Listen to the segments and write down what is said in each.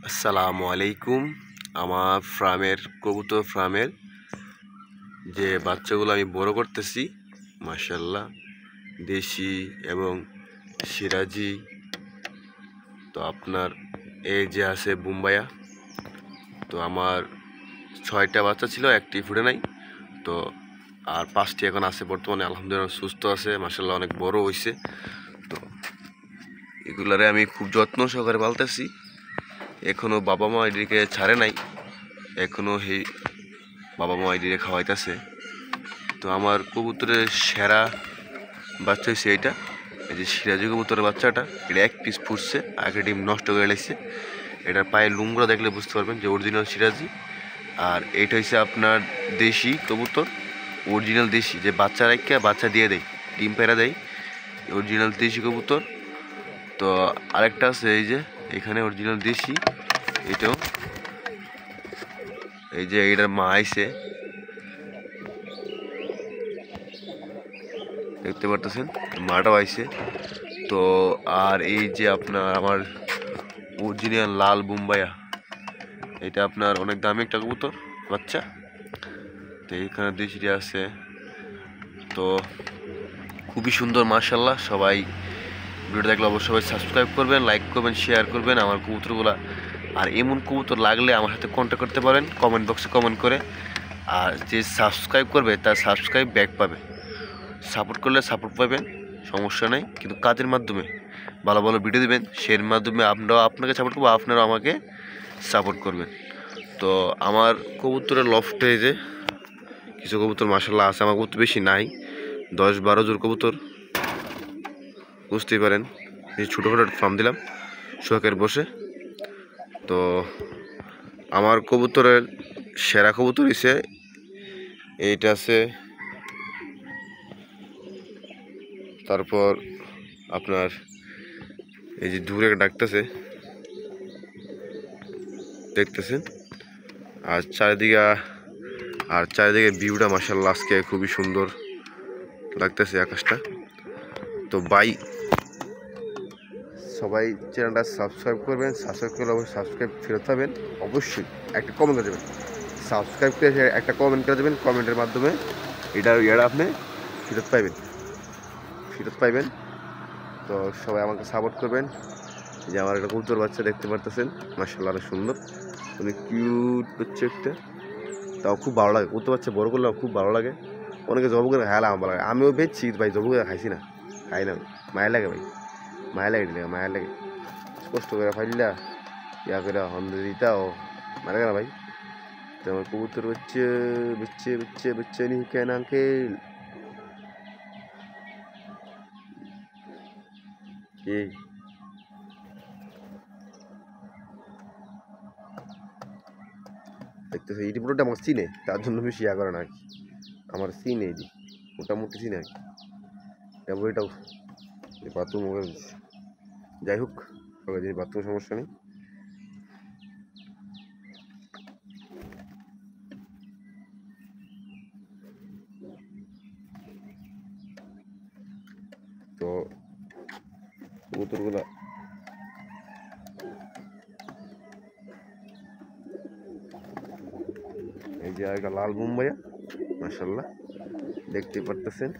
আসসালামু আলাইকুম। আমার কবুতর ফার্মের যে বাচ্চাগুলো আমি বড় করতেছি, মাশাআল্লাহ, দেশি এবং সিরাজি। তো আপনার এই যে আছে বুম্বাইয়া। তো আমার 6টা বাচ্চা ছিল, একটি ফুটে নাই। তো আর 5টি এখন আছে বর্তমানে, আলহামদুলিল্লাহ সুস্থ আছে, মাশাআল্লাহ অনেক বড় হয়েছে। তো এগুলারে আমি খুব যত্ন সহকারে পালতেছি। এখনো বাবা মা এদিকে ছাড়ে নাই, এখনো বাবা মা এদিকে খাওয়াইতেছে। তো আমার কবুতরের সেরা বাচ্চা হয়েছে এইটা, এই যে সিরাজি কবুতরের বাচ্চাটা। এটা 1 পিস ফুটছে, আগে ডিম নষ্ট করে লাগছে। এটার পায়ের লুমগুলো দেখলে বুঝতে পারবেন যে অরিজিনাল সিরাজি। আর এইটা হচ্ছে আপনার দেশি কবুতর, অরিজিনাল দেশি, যে বাচ্চা রাখা বাচ্চা দিয়ে দেয়, ডিম পেড়া দেয়, অরিজিনাল দেশি কবুতর। তো আরেকটা আছে এই যে এখানে অরিজিনাল দেশি, এটাও এই যে এটার মা আইছে, দেখতে পারতেছেন, মাটাও আইছে। তো আর এই যে আপনার আমার অরিজিনাল লাল বুম্বাইয়া, এটা আপনার অনেক দামি একটা কবুতর বাচ্চা। তো এইখানে দেশিটা আছে। তো খুবই সুন্দর, মাশাআল্লাহ। সবাই ভিডিও দেখলে অবশ্যই সাবস্ক্রাইব করবেন, লাইক করবেন, শেয়ার করবেন আমার কবুতরগুলা। আর এমন কবুতর লাগলে আমার সাথে কন্ট্যাক্ট করতে পারেন কমেন্ট বক্সে কমেন্ট করে। আর যে সাবস্ক্রাইব করবে তার সাবস্ক্রাইব ব্যাক পাবে, সাপোর্ট করলে সাপোর্ট পাবেন, সমস্যা নেই। কিন্তু কাজের মাধ্যমে ভালো ভালো ভিডিও দেবেন, সের মাধ্যমে আমরাও আপনাকে সাপোর্ট করবো, আপনারাও আমাকে সাপোর্ট করবেন। তো আমার কবুতরের লফটে যে কিছু কবুতর মাশাআল্লাহ আছে, আমার কবুতর বেশি নাই, 10-12 জোড় কবুতর, বুঝতেই পারেন। এই ছোটোখাটো ফার্ম দিলাম শখের বসে। তো আমার কবুতরের সেরা কবুতর হিসেবে এইটা আছে। তারপর আপনার এই যে দূরে ডাকতেছে, দেখতেছেন। আর চারিদিকে ভিউটা মাশাআল্লাহ আজকে খুবই সুন্দর লাগতেছে, আকাশটা। তো সবাই চ্যানেলটা সাবস্ক্রাইব করবেন, সাবস্ক্রাইব করলে অবশ্যই সাবস্ক্রাইব ফেরত পাবেন। অবশ্যই একটা কমেন্ট করে দেবেন, সাবস্ক্রাইব করে একটা কমেন্ট করে দেবেন, কমেন্টের মাধ্যমে এটা আপনি ফেরত পাইবেন। তো সবাই আমাকে সাপোর্ট করবেন। যে আমার একটা কবুতর বাচ্চা দেখতে পারতেছেন, মাশাআল্লাহ অনেক সুন্দর, অনেক কিউট বাচ্চা একটা। তাও খুব ভালো লাগে, কবুতর বাচ্চা বড় করলে খুব ভালো লাগে। অনেকে জব করে খাইলে আমার ভালো লাগে, আমিও বেচছি ভাই, জব করে খাইছি না, খাই না, মায়া লাগে ভাই, মায়া লাগে কষ্ট করে ফাইলা ইয়া করে হন্দ দিতা ও মানে কেন ভাই। তো আমার কবুতর বাচ্চা নি কেন আঙ্কেল কি দেখতেছে, এই পুরোটা আমার চিনে, তার জন্য বেশি ইয়া করে না আর কি, আমার চিনে এটি মোটামুটি চিনে আর কি। এটাও বাথরুম ওকে, যাই হোক সবাই যদি বাথরুম সমস্যা নেই। তো কবুতরগুলা এই যে একটা লাল বুম্বাইয়া, মাশাআল্লাহ দেখতে পারতেছেন,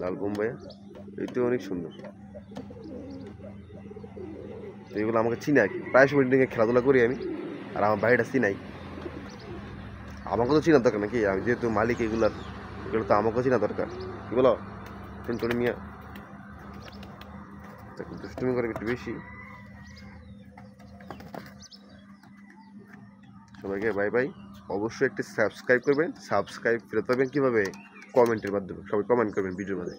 লাল বুম্বাইয়া, এটাও অনেক সুন্দর। তো এগুলো আমাকে চিনাই, প্রায় সময় দিকে খেলাধুলা করি আমি, আর আমার বাড়িটা চিনাই, আমাকে তো চেনার দরকার নাকি, আমি যেহেতু মালিক এগুলো তো আমাকেও চেনা দরকার। কি বলো টুনটুনি মিয়া, দুষ্টুমি করে একটু বেশি। সবাইকে বাই বাই। অবশ্যই একটি সাবস্ক্রাইব করবেন, সাবস্ক্রাইব ফেরত পাবেন কীভাবে, কমেন্টের মাধ্যমে। সবাই কমেন্ট করবেন ভিডিওর মধ্যে।